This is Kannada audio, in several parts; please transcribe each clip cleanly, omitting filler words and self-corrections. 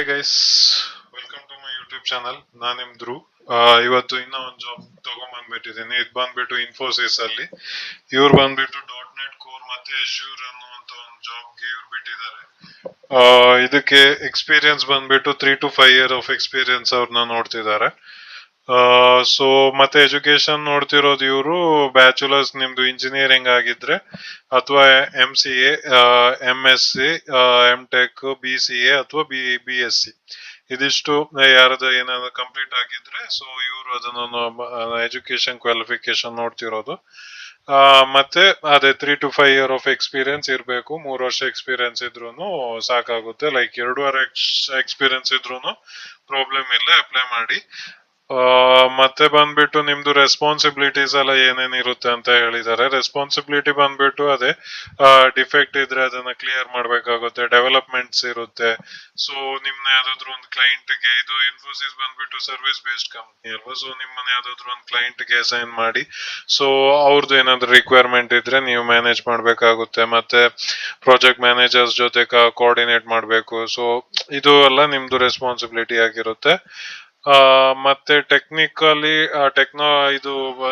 Hey guys, welcome to my YouTube channel. ನಾನು ನಿಮ್ ಧ್ರುವ್. ಇವತ್ತು ಇನ್ನೂ ಒಂದು ಜಾಬ್ ತಗೊಂಡ್ಬಂದ್ಬಿಟ್ಟಿದ್ದೀನಿ. ಇದು ಬಂದ್ಬಿಟ್ಟು ಇನ್ಫೋಸಿಸ್ ಅಲ್ಲಿ. ಇವ್ರು ಬಂದ್ಬಿಟ್ಟು .NET ಕೋರ್ ಮತ್ತೆ ಅಜ್ಯೂರ್ ಅನ್ನುವಂತ ಒಂದು ಜಾಬ್ಗೆ ಇವ್ರು ಬಿಟ್ಟಿದ್ದಾರೆ. ಇದಕ್ಕೆ ಎಕ್ಸ್ಪೀರಿಯನ್ಸ್ ಬಂದ್ಬಿಟ್ಟು 3 to 5 years ಆಫ್ ಎಕ್ಸ್ಪೀರಿಯನ್ಸ್ ಅವ್ರನ್ನ ನೋಡ್ತಿದ್ದಾರೆ. ಸೊ ಮತ್ತೆ ಎಜುಕೇಶನ್ ನೋಡ್ತಿರೋದು ಇವರು ಬ್ಯಾಚುಲರ್ಸ್ ನಿಮ್ದು ಇಂಜಿನಿಯರಿಂಗ್ ಆಗಿದ್ರೆ ಅಥವಾ MCA, MSc, MTech, BCA ಅಥವಾ BSc ಇದಿಷ್ಟು ಯಾರದ ಏನಾದ್ರು ಕಂಪ್ಲೀಟ್ ಆಗಿದ್ರೆ ಸೊ ಇವರು ಅದನ್ನು ಎಜುಕೇಶನ್ ಕ್ವಾಲಿಫಿಕೇಶನ್ ನೋಡ್ತಿರೋದು. ಮತ್ತೆ ಅದೇ 3 to 5 years ಆಫ್ ಎಕ್ಸ್ಪೀರಿಯನ್ಸ್ ಇರಬೇಕು. 3 ವರ್ಷ ಎಕ್ಸ್ಪೀರಿಯನ್ಸ್ ಇದ್ರೂ ಸಾಕಾಗುತ್ತೆ. ಲೈಕ್ 2.5 ಎಕ್ಸ್ಪೀರಿಯನ್ಸ್ ಇದ್ರೂ ಪ್ರಾಬ್ಲಮ್ ಇಲ್ಲ, ಅಪ್ಲೈ ಮಾಡಿ. ಮತ್ತೆ ಬಂದ್ಬಿಟ್ಟು ನಿಮ್ದು ರೆಸ್ಪಾನ್ಸಿಬಿಲಿಟೀಸ್ ಎಲ್ಲ ಏನೇನಿರುತ್ತೆ ಅಂತ ಹೇಳಿದ್ದಾರೆ. ರೆಸ್ಪಾನ್ಸಿಬಿಲಿಟಿ ಬಂದ್ಬಿಟ್ಟು ಅದೇ ಡಿಫೆಕ್ಟ್ ಇದ್ರೆ ಅದನ್ನ ಕ್ಲಿಯರ್ ಮಾಡ್ಬೇಕಾಗುತ್ತೆ. ಡೆವಲಪ್ಮೆಂಟ್ಸ್ ಇರುತ್ತೆ. ಸೊ ನಿಮ್ನ ಯಾವ್ದಾದ್ರು ಒಂದು ಕ್ಲೈಂಟ್ಗೆ, ಇದು ಇನ್ಫೋಸಿಸ್ ಬಂದ್ಬಿಟ್ಟು ಸರ್ವಿಸ್ ಬೇಸ್ಡ್ ಕಂಪ್ನಿ ಅಲ್ವಾ, ಸೊ ನಿಮ್ಮನ್ನ ಯಾವ್ದಾದ್ರು ಒಂದು ಕ್ಲೈಂಟ್ಗೆ ಅಸೈನ್ ಮಾಡಿ ಸೊ ಅವ್ರದ್ದು ಏನಾದ್ರು ರಿಕ್ವೈರ್ಮೆಂಟ್ ಇದ್ರೆ ನೀವು ಮ್ಯಾನೇಜ್ ಮಾಡ್ಬೇಕಾಗುತ್ತೆ. ಮತ್ತೆ ಪ್ರಾಜೆಕ್ಟ್ ಮ್ಯಾನೇಜರ್ಸ್ ಜೊತೆ ಕೋಆರ್ಡಿನೇಟ್ ಮಾಡಬೇಕು. ಸೊ ಇದು ಎಲ್ಲ ನಿಮ್ದು ರೆಸ್ಪಾನ್ಸಿಬಿಲಿಟಿ ಆಗಿರುತ್ತೆ. ಮತ್ತೆ ಟೆಕ್ನಿಕಲಿ ಇದು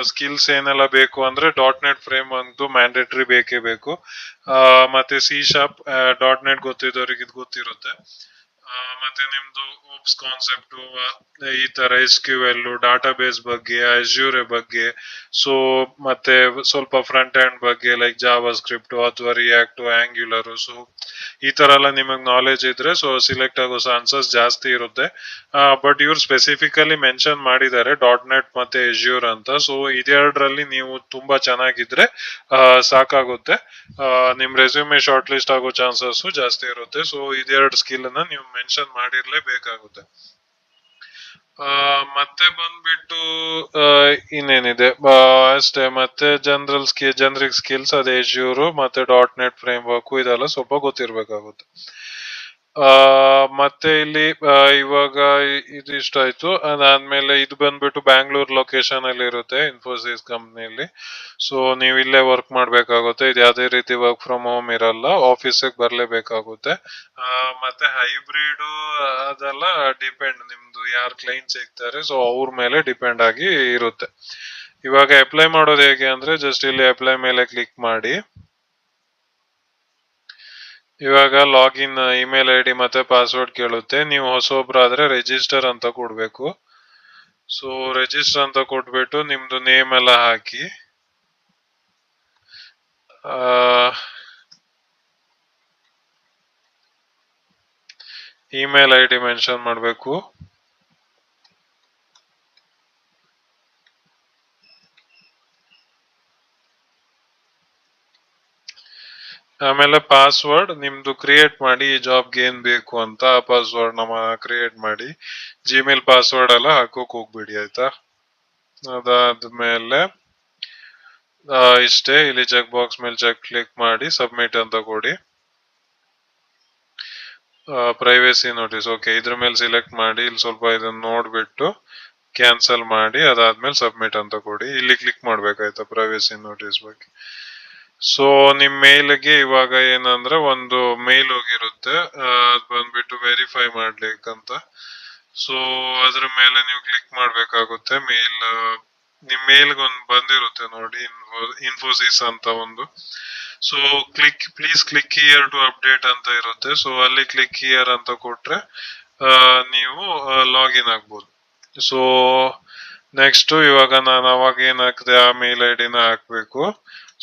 ಸ್ಕಿಲ್ಸ್ ಏನೆಲ್ಲ ಬೇಕು ಅಂದ್ರೆ .NET ಫ್ರೇಮ್ ಒಂದು ಮ್ಯಾಂಡೇಟರಿ ಬೇಕೇ ಬೇಕು. ಮತ್ತೆ C# .NET ಗೊತ್ತಿದ್ದವ್ರಿಗೆ ಇದು ಗೊತ್ತಿರುತ್ತೆ. ಮತ್ತೆ ನಿಮ್ದು ಓಪ್ಸ್ ಕಾನ್ಸೆಪ್ಟ್, ಈ ತರ SQL, ಡಾಟಾಬೇಸ್ ಬಗ್ಗೆ, ಅಜ್ಯೂರ್ ಬಗ್ಗೆ, ಸೊ ಮತ್ತೆ ಸ್ವಲ್ಪ ಫ್ರಂಟ್ ಎಂಡ್ ಬಗ್ಗೆ ಲೈಕ್ ಜಾವಾ ಸ್ಕ್ರಿಪ್ಟ್ ಅಥವಾ ರಿಯಾಕ್ಟ್, ಆಂಗ್ಯುಲರ್, ಸೊ ಈ ತರ ಎಲ್ಲ ನಿಮಗೆ ನಾಲೆಜ್ ಇದ್ರೆ ಸೊ ಸಿಲೆಕ್ಟ್ ಆಗೋ ಚಾನ್ಸಸ್ ಜಾಸ್ತಿ ಇರುತ್ತೆ. ಬಟ್ ಇವ್ರು ಸ್ಪೆಸಿಫಿಕಲಿ ಮೆನ್ಷನ್ ಮಾಡಿದ್ದಾರೆ .NET ಮತ್ತೆ ಅಜ್ಯೂರ್ ಅಂತ. ಸೊ ಇದೆರಡರಲ್ಲಿ ನೀವು ತುಂಬಾ ಚೆನ್ನಾಗಿದ್ರೆ ಸಾಕಾಗುತ್ತೆ. ನಿಮ್ ರೆಸ್ಯೂಮೆ ಶಾರ್ಟ್ ಲಿಸ್ಟ್ ಆಗೋ ಚಾನ್ಸಸ್ ಜಾಸ್ತಿ ಇರುತ್ತೆ. ಸೊ ಇದೆರಡು ಸ್ಕಿಲ್ ಅನ್ನ ನೀವು ಮೆನ್ಷನ್ ಮಾಡಿರ್ಲೇಬೇಕಾಗುತ್ತೆ. ಮತ್ತೆ ಬಂದ್ಬಿಟ್ಟು ಇನ್ನೇನಿದೆ ಅಷ್ಟೇ. ಮತ್ತೆ ಜನರಿಕ್ ಸ್ಕಿಲ್ಸ್ ಅದೇ ಅಜ್ಯೂರ್ ಮತ್ತೆ .NET ಫ್ರೇಮ್ ವರ್ಕ್ ಇದೆಲ್ಲ ಸ್ವಲ್ಪ ಗೊತ್ತಿರ್ಬೇಕಾಗುತ್ತೆ. ಮತ್ತೆ ಇಲ್ಲಿ ಇವಾಗ ಇದು ಇಷ್ಟ ಆಯ್ತು. ಅದಾದ್ಮೇಲೆ ಇದು ಬಂದ್ಬಿಟ್ಟು ಬ್ಯಾಂಗ್ಳೂರ್ ಲೊಕೇಶನ್ ಅಲ್ಲಿ ಇರುತ್ತೆ ಇನ್ಫೋಸಿಸ್ ಕಂಪ್ನಿಯಲ್ಲಿ. ಸೊ ನೀವು ಇಲ್ಲೇ ವರ್ಕ್ ಮಾಡ್ಬೇಕಾಗುತ್ತೆ. ಇದು ಯಾವುದೇ ರೀತಿ ವರ್ಕ್ ಫ್ರಮ್ ಹೋಮ್ ಇರಲ್ಲ, ಆಫೀಸಿಗೆ ಬರ್ಲೇಬೇಕಾಗುತ್ತೆ. ಮತ್ತೆ ಹೈಬ್ರಿಡ್ ಅದೆಲ್ಲ ಡಿಪೆಂಡ್, ನಿಮ್ದು ಯಾರು ಕ್ಲೈಂಟ್ ಸಿಗ್ತಾರೆ ಸೊ ಅವ್ರ ಮೇಲೆ ಡಿಪೆಂಡ್ ಆಗಿ ಇರುತ್ತೆ. ಇವಾಗ ಅಪ್ಲೈ ಮಾಡೋದು ಹೇಗೆ ಅಂದ್ರೆ ಜಸ್ಟ್ ಇಲ್ಲಿ ಅಪ್ಲೈ ಮೇಲೆ ಕ್ಲಿಕ್ ಮಾಡಿ. ಇವಾಗ ಲಾಗಿನ್ ಇಮೇಲ್ ID ಮತ್ತೆ ಪಾಸ್ವರ್ಡ್ ಕೇಳುತ್ತೆ. ನೀವು ಹೊಸೊಬ್ರಾದ್ರೆ ರಿಜಿಸ್ಟರ್ ಅಂತ ಕೊಡ್ಬೇಕು. ಸೊ ರಿಜಿಸ್ಟರ್ ಅಂತ ಕೊಟ್ಬಿಟ್ಟು ನಿಮ್ದು ನೇಮ್ ಎಲ್ಲ ಹಾಕಿ ಇಮೇಲ್ ID ಮೆನ್ಷನ್ ಮಾಡಬೇಕು. ಆಮೇಲೆ ಪಾಸ್ವರ್ಡ್ ನಿಮ್ದು ಕ್ರಿಯೇಟ್ ಮಾಡಿ, ಈ ಜಾಬ್ಗೆ ಏನ್ ಬೇಕು ಅಂತ ಆ ಪಾಸ್ವರ್ಡ್ ನಮ್ಮ ಕ್ರಿಯೇಟ್ ಮಾಡಿ. ಜಿಮೇಲ್ ಪಾಸ್ವರ್ಡ್ ಎಲ್ಲ ಹಾಕೋಕ್ ಹೋಗ್ಬಿಡಿ, ಆಯ್ತಾ. ಅದಾದ್ಮೇಲೆ ಇಷ್ಟೇ. ಇಲ್ಲಿ ಚೆಕ್ ಬಾಕ್ಸ್ ಮೇಲೆ ಚೆಕ್ ಕ್ಲಿಕ್ ಮಾಡಿ ಸಬ್ಮಿಟ್ ಅಂತ ಕೊಡಿ. ಪ್ರೈವೇಸಿ ನೋಟಿಸ್, ಓಕೆ, ಇದ್ರ ಮೇಲೆ ಸಿಲೆಕ್ಟ್ ಮಾಡಿ. ಇಲ್ಲಿ ಸ್ವಲ್ಪ ಇದನ್ನ ನೋಡ್ಬಿಟ್ಟು ಕ್ಯಾನ್ಸಲ್ ಮಾಡಿ ಅದಾದ್ಮೇಲೆ ಸಬ್ಮಿಟ್ ಅಂತ ಕೊಡಿ. ಇಲ್ಲಿ ಕ್ಲಿಕ್ ಮಾಡ್ಬೇಕಾಯ್ತಾ ಪ್ರೈವೇಸಿ ನೋಟಿಸ್ ಬಗ್ಗೆ. ಸೊ ನಿಮ್ ಮೇಲ್ಗೆ ಇವಾಗ ಏನಂದ್ರೆ ಒಂದು ಮೇಲ್ ಹೋಗಿರುತ್ತೆ, ಅದ್ ಬಂದ್ಬಿಟ್ಟು ವೆರಿಫೈ ಮಾಡ್ಲಿಕ್ಕಂತ. ಸೊ ಅದ್ರ ಮೇಲೆ ನೀವು ಕ್ಲಿಕ್ ಮಾಡ್ಬೇಕಾಗುತ್ತೆ. ನಿಮ್ ಮೇಲ್ಗೆ ಒಂದು ಬಂದಿರುತ್ತೆ ನೋಡಿ, ಇನ್ಫೋಸಿಸ್ ಅಂತ ಒಂದು. So please click here to update ಅಂತ ಇರುತ್ತೆ. ಸೊ ಅಲ್ಲಿ ಕ್ಲಿಕ್ ಹಿಯರ್ ಅಂತ ಕೊಟ್ರೆ ನೀವು ಲಾಗಿನ್ ಆಗ್ಬೋದು. ಸೊ ನೆಕ್ಸ್ಟ್ ಇವಾಗ ನಾನು ಅವಾಗ ಏನ್ ಹಾಕಿದೆ ಆ ಮೇಲ್ ID ನ ಹಾಕ್ಬೇಕು.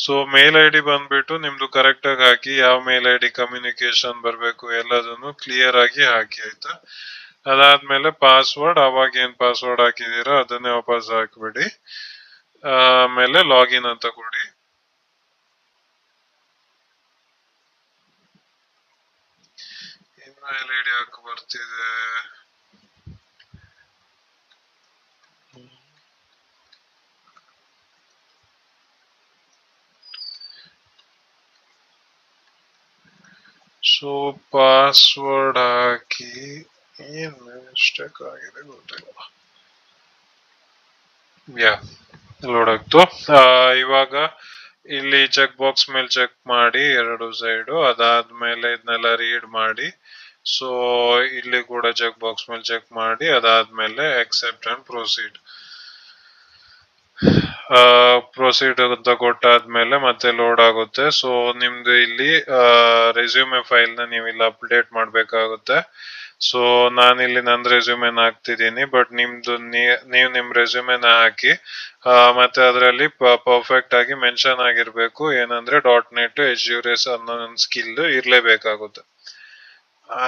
ಸೊ ಮೇಲ್ ID ಬಂದ್ಬಿಟ್ಟು ನಿಮ್ದು ಕರೆಕ್ಟ್ ಆಗಿ ಹಾಕಿ. ಯಾವ ಮೇಲ್ ID ಕಮ್ಯುನಿಕೇಶನ್ ಬರ್ಬೇಕು ಎಲ್ಲದನ್ನು ಕ್ಲಿಯರ್ ಆಗಿ ಹಾಕಿ, ಆಯ್ತಾ. ಅದಾದ್ಮೇಲೆ ಪಾಸ್ವರ್ಡ್ ಅವಾಗ ಏನ್ ಪಾಸ್ವರ್ಡ್ ಹಾಕಿದೀರಾ ಅದನ್ನೇ ವಾಪಸ್ ಹಾಕ್ಬಿಡಿ. ಆಮೇಲೆ ಲಾಗಿನ್ ಅಂತ ಕೊಡಿ. ಇಮೇಲ್ ID ಹಾಕಿ ಬರ್ತಿದೆ. ಸೊ ಪಾಸ್ವರ್ಡ್ ಹಾಕಿ, ಏನ್ ಮಿಸ್ಟೇಕ್ ಆಗಿದೆ ಗೊತ್ತಿಲ್ಲ. ಲೋಡ್ ಆಗ್ತು. ಇವಾಗ ಇಲ್ಲಿ ಚೆಕ್ ಬಾಕ್ಸ್ ಮೇಲೆ ಚೆಕ್ ಮಾಡಿ ಎರಡು ಸೈಡು. ಅದಾದ್ಮೇಲೆ ಇದನ್ನೆಲ್ಲ ರೀಡ್ ಮಾಡಿ. ಸೊ ಇಲ್ಲಿ ಕೂಡ ಚೆಕ್ ಬಾಕ್ಸ್ ಮೇಲೆ ಚೆಕ್ ಮಾಡಿ ಅದಾದ್ಮೇಲೆ ಅಕ್ಸೆಪ್ಟ್ ಅಂಡ್ ಪ್ರೊಸೀಡ್. ಪ್ರೊಸೀಡ್ ಅಂತ ಕೊಟ್ಟಾದ್ಮೇಲೆ ಮತ್ತೆ ಲೋಡ್ ಆಗುತ್ತೆ. ಸೊ ನಿಮ್ದು ಇಲ್ಲಿ ರೆಸ್ಯೂಮೆ ಫೈಲ್ ನ ನೀವು ಇಲ್ಲಿ ಅಪ್ಡೇಟ್ ಮಾಡ್ಬೇಕಾಗುತ್ತೆ. ಸೊ ನಾನಿಲ್ಲಿ ನನ್ನ ರೆಸ್ಯೂಮೆನ ಹಾಕ್ತಿದ್ದೀನಿ, ಬಟ್ ನೀವು ನಿಮ್ ರೆಸ್ಯೂಮೆನ ಹಾಕಿ ಮತ್ತೆ ಅದರಲ್ಲಿ ಪರ್ಫೆಕ್ಟ್ ಆಗಿ ಮೆನ್ಷನ್ ಆಗಿರ್ಬೇಕು ಏನಂದ್ರೆ .NET ಎಜ್ಯೂರೆಸ್ ಅನ್ನೋ ಸ್ಕಿಲ್ ಇರ್ಲೇಬೇಕಾಗುತ್ತೆ.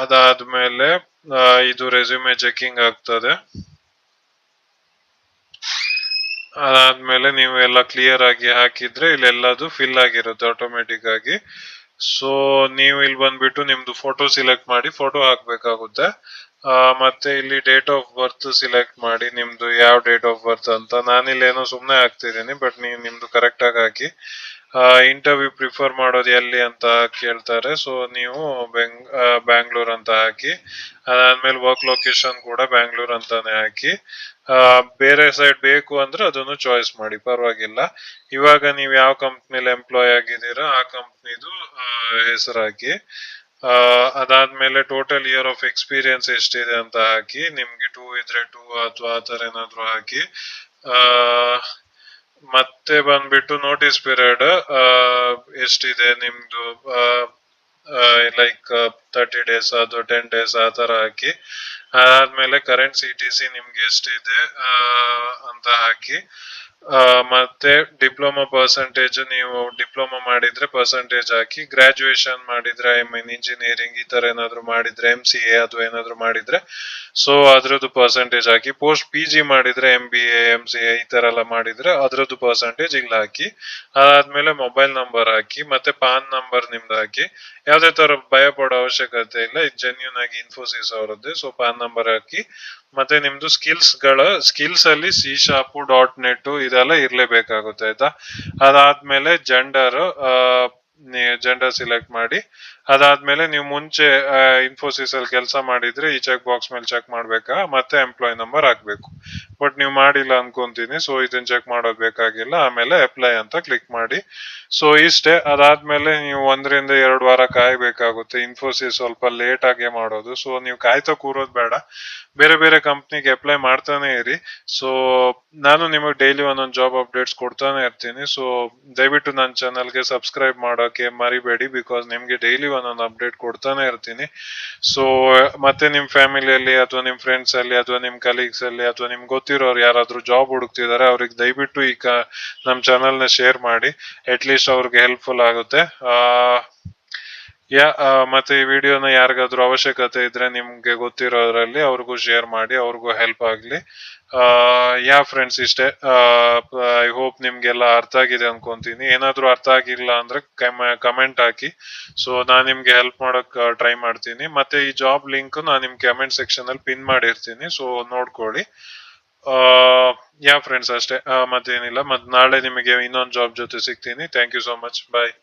ಅದಾದ್ಮೇಲೆ ಇದು ರೆಸ್ಯೂಮೆ ಚೆಕಿಂಗ್ ಆಗ್ತದೆ. ಅದಾದ್ಮೇಲೆ ನೀವು ಎಲ್ಲ ಕ್ಲಿಯರ್ ಆಗಿ ಹಾಕಿದ್ರೆ ಇಲ್ಲೆಲ್ಲದು ಫಿಲ್ ಆಗಿರುತ್ತೆ ಆಟೋಮೆಟಿಕ್ ಆಗಿ. ಸೊ ನೀವು ಇಲ್ಲಿ ಬಂದ್ಬಿಟ್ಟು ನಿಮ್ದು ಫೋಟೋ ಸಿಲೆಕ್ಟ್ ಮಾಡಿ ಫೋಟೋ ಹಾಕ್ಬೇಕಾಗುತ್ತೆ. ಮತ್ತೆ ಇಲ್ಲಿ ಡೇಟ್ ಆಫ್ ಬರ್ತ್ ಸಿಲೆಕ್ಟ್ ಮಾಡಿ ನಿಮ್ದು ಯಾವ ಡೇಟ್ ಆಫ್ ಬರ್ತ್ ಅಂತ. ನಾನಿಲ್ಲಿ ಏನೋ ಸುಮ್ನೆ ಹಾಕ್ತಿದ್ದೀನಿ, ಬಟ್ ನೀವು ನಿಮ್ದು ಕರೆಕ್ಟ್ ಆಗಿ ಹಾಕಿ. ಇಂಟರ್ವ್ಯೂ ಪ್ರಿಫರ್ ಮಾಡೋದು ಎಲ್ಲಿ ಅಂತ ಕೇಳ್ತಾರೆ. ಸೊ ನೀವು ಬ್ಯಾಂಗ್ಳೂರ್ ಅಂತ ಹಾಕಿ. ಅದಾದ್ಮೇಲೆ ವರ್ಕ್ ಲೊಕೇಶನ್ ಕೂಡ ಬ್ಯಾಂಗ್ಳೂರ್ ಅಂತಾನೆ ಹಾಕಿ. ಬೇರೆ ಸೈಡ್ ಬೇಕು ಅಂದ್ರೆ ಅದನ್ನು ಚಾಯ್ಸ್ ಮಾಡಿ, ಪರವಾಗಿಲ್ಲ. ಇವಾಗ ನೀವು ಯಾವ ಕಂಪ್ನಿಲಿ ಎಂಪ್ಲಾಯ್ ಆಗಿದ್ದೀರಾ ಆ ಕಂಪ್ನಿದು ಹೆಸರು ಹಾಕಿ. ಅದಾದ್ಮೇಲೆ ಟೋಟಲ್ ಇಯರ್ ಆಫ್ ಎಕ್ಸ್ಪೀರಿಯನ್ಸ್ ಎಷ್ಟಿದೆ ಅಂತ ಹಾಕಿ. ನಿಮ್ಗೆ 2 ಇದ್ರೆ 2 ಅಥವಾ ಆತರ ಏನಾದ್ರು ಹಾಕಿ. ಮತ್ತೆ ಬಂದ್ಬಿಟ್ಟು ನೋಟಿಸ್ ಪೀರಿಯಡ್ ಎಷ್ಟಿದೆ ನಿಮ್ದು, ಲೈಕ್ 30 ಡೇಸ್ ಅಥವಾ 10 ಡೇಸ್ ಆ ತರ ಹಾಕಿ. ಅದಾದ್ಮೇಲೆ ಕರೆಂಟ್ CTC ನಿಮ್ಗೆ ಎಷ್ಟಿದೆ ಅಂತ ಹಾಕಿ. ಮತ್ತೆ ಡಿಪ್ಲೊಮಾ ಪರ್ಸೆಂಟೇಜ್, ನೀವು ಡಿಪ್ಲೊಮಾ ಮಾಡಿದ್ರೆ ಪರ್ಸೆಂಟೇಜ್ ಹಾಕಿ. ಗ್ರಾಜುಯೇಷನ್ ಮಾಡಿದ್ರೆ ಇಂಜಿನಿಯರಿಂಗ್ ಈ ತರ ಏನಾದ್ರು ಮಾಡಿದ್ರೆ MCA ಅಥವಾ ಏನಾದ್ರು ಮಾಡಿದ್ರೆ ಸೊ ಅದ್ರದ್ದು ಪರ್ಸೆಂಟೇಜ್ ಹಾಕಿ. ಪೋಸ್ಟ್ PG ಮಾಡಿದ್ರೆ MBA MCA ಈ ತರ ಎಲ್ಲ ಮಾಡಿದ್ರೆ ಅದ್ರದ್ದು ಪರ್ಸೆಂಟೇಜ್ ಇಲ್ಲಿ ಹಾಕಿ. ಅದಾದ್ಮೇಲೆ ಮೊಬೈಲ್ ನಂಬರ್ ಹಾಕಿ, ಮತ್ತೆ ಪಾನ್ ನಂಬರ್ ನಿಮ್ದು ಹಾಕಿ. ಯಾವ್ದೇ ತರ ಭಯ ಪಡೋ ಅವಶ್ಯಕತೆ ಇಲ್ಲ, ಇದು ಜೆನ್ಯೂನ್ ಆಗಿ ಇನ್ಫೋಸಿಸ್ ಅವರದ್ದೇ. ಸೊ ಪಾನ್ ನಂಬರ್ ಹಾಕಿ. ಮತ್ತೆ ನಿಮ್ದು ಸ್ಕಿಲ್ಸ್ ಅಲ್ಲಿ C# .NET ಇದೆಲ್ಲ ಇರ್ಲೇಬೇಕಾಗುತ್ತೆ, ಆಯ್ತಾ. ಅದಾದ್ಮೇಲೆ ಜೆಂಡರ್ ಸಿಲೆಕ್ಟ್ ಮಾಡಿ. ಅದಾದ್ಮೇಲೆ ನೀವು ಮುಂಚೆ ಇನ್ಫೋಸಿಸ್ ಅಲ್ಲಿ ಕೆಲಸ ಮಾಡಿದ್ರೆ ಈ ಚೆಕ್ ಬಾಕ್ಸ್ ಮೇಲೆ ಚೆಕ್ ಮಾಡ್ಬೇಕಾ, ಮತ್ತೆ ಎಂಪ್ಲಾಯ್ ನಂಬರ್ ಹಾಕ್ಬೇಕು. ಬಟ್ ನೀವು ಮಾಡಿಲ್ಲ ಅನ್ಕೊಂತೀನಿ, ಸೊ ಇದನ್ನ ಚೆಕ್ ಮಾಡೋದು ಬೇಕಾಗಿಲ್ಲ. ಆಮೇಲೆ ಅಪ್ಲೈ ಅಂತ ಕ್ಲಿಕ್ ಮಾಡಿ. ಸೊ ಇಷ್ಟೇ. ಅದಾದ್ಮೇಲೆ ನೀವು 1 ರಿಂದ 2 ವಾರ ಕಾಯ್ಬೇಕಾಗುತ್ತೆ. ಇನ್ಫೋಸಿಸ್ ಸ್ವಲ್ಪ ಲೇಟ್ ಆಗಿ ಮಾಡೋದು. ಸೊ ನೀವು ಕಾಯ್ತಾ ಕೂರೋದು ಬೇಡ, ಬೇರೆ ಬೇರೆ ಕಂಪ್ನಿಗೆ ಅಪ್ಲೈ ಮಾಡ್ತಾನೆ ಇರಿ. ಸೊ ನಾನು ನಿಮಗೆ ಡೈಲಿ ಒಂದೊಂದು ಜಾಬ್ ಅಪ್ಡೇಟ್ಸ್ ಕೊಡ್ತಾನೆ ಇರ್ತೀನಿ. ಸೊ ದಯವಿಟ್ಟು ನನ್ನ ಚಾನಲ್ಗೆ ಸಬ್ಸ್ಕ್ರೈಬ್ ಮಾಡೋಕೆ ಮರಿಬೇಡಿ, ಬಿಕಾಸ್ ನಿಮ್ಗೆ ಡೈಲಿ ಒಂದೊಂದು ಅಪ್ಡೇಟ್ ಕೊಡ್ತಾನೆ ಇರ್ತೀನಿ. ಸೊ ಮತ್ತೆ ನಿಮ್ ಫ್ಯಾಮಿಲಿಯಲ್ಲಿ ಅಥವಾ ನಿಮ್ ಫ್ರೆಂಡ್ಸ್ ಅಲ್ಲಿ ಅಥವಾ ನಿಮ್ ಕಲೀಗ್ಸ್ ಅಲ್ಲಿ ಅಥವಾ ನಿಮ್ಗೆ ಗೊತ್ತಿರೋರು ಯಾರಾದ್ರೂ ಜಾಬ್ ಹುಡುಕ್ತಿದ್ದಾರೆ ಅವ್ರಿಗೆ ದಯವಿಟ್ಟು ನಮ್ಮ ಚಾನಲ್ ನ ಶೇರ್ ಮಾಡಿ. ಅಟ್ಲೀಸ್ಟ್ ಅವ್ರಿಗೆ ಹೆಲ್ಪ್ಫುಲ್ ಆಗುತ್ತೆ. ಮತ್ತೆ ಈ ವಿಡಿಯೋನ ಯಾರಿಗಾದ್ರೂ ಅವಶ್ಯಕತೆ ಇದ್ರೆ ನಿಮ್ಗೆ ಗೊತ್ತಿರೋದ್ರಲ್ಲಿ ಅವ್ರಿಗೂ ಶೇರ್ ಮಾಡಿ, ಅವ್ರಿಗೂ ಹೆಲ್ಪ್ ಆಗ್ಲಿ. ಫ್ರೆಂಡ್ಸ್ ಇಷ್ಟೇ. ಐ ಹೋಪ್ ನಿಮ್ಗೆಲ್ಲ ಅರ್ಥ ಆಗಿದೆ ಅನ್ಕೊಂತೀನಿ. ಏನಾದ್ರೂ ಅರ್ಥ ಆಗಿಲ್ಲ ಅಂದ್ರೆ ಕಮೆಂಟ್ ಹಾಕಿ. ಸೊ ನಾನ್ ನಿಮ್ಗೆ ಹೆಲ್ಪ್ ಮಾಡಕ್ ಟ್ರೈ ಮಾಡ್ತೀನಿ. ಮತ್ತೆ ಈ ಜಾಬ್ ಲಿಂಕ್ ನಾನು ನಿಮ್ ಕಮೆಂಟ್ ಸೆಕ್ಷನ್ ಅಲ್ಲಿ ಪಿನ್ ಮಾಡಿರ್ತೀನಿ, ಸೊ ನೋಡ್ಕೊಳ್ಳಿ. ಫ್ರೆಂಡ್ಸ್ ಅಷ್ಟೇ. ಮತ್ತೇನಿಲ್ಲ. ನಾಳೆ ನಿಮಗೆ ಇನ್ನೊಂದು ಜಾಬ್ ಜೊತೆ ಸಿಗ್ತೀನಿ. Thank you so much. Bye.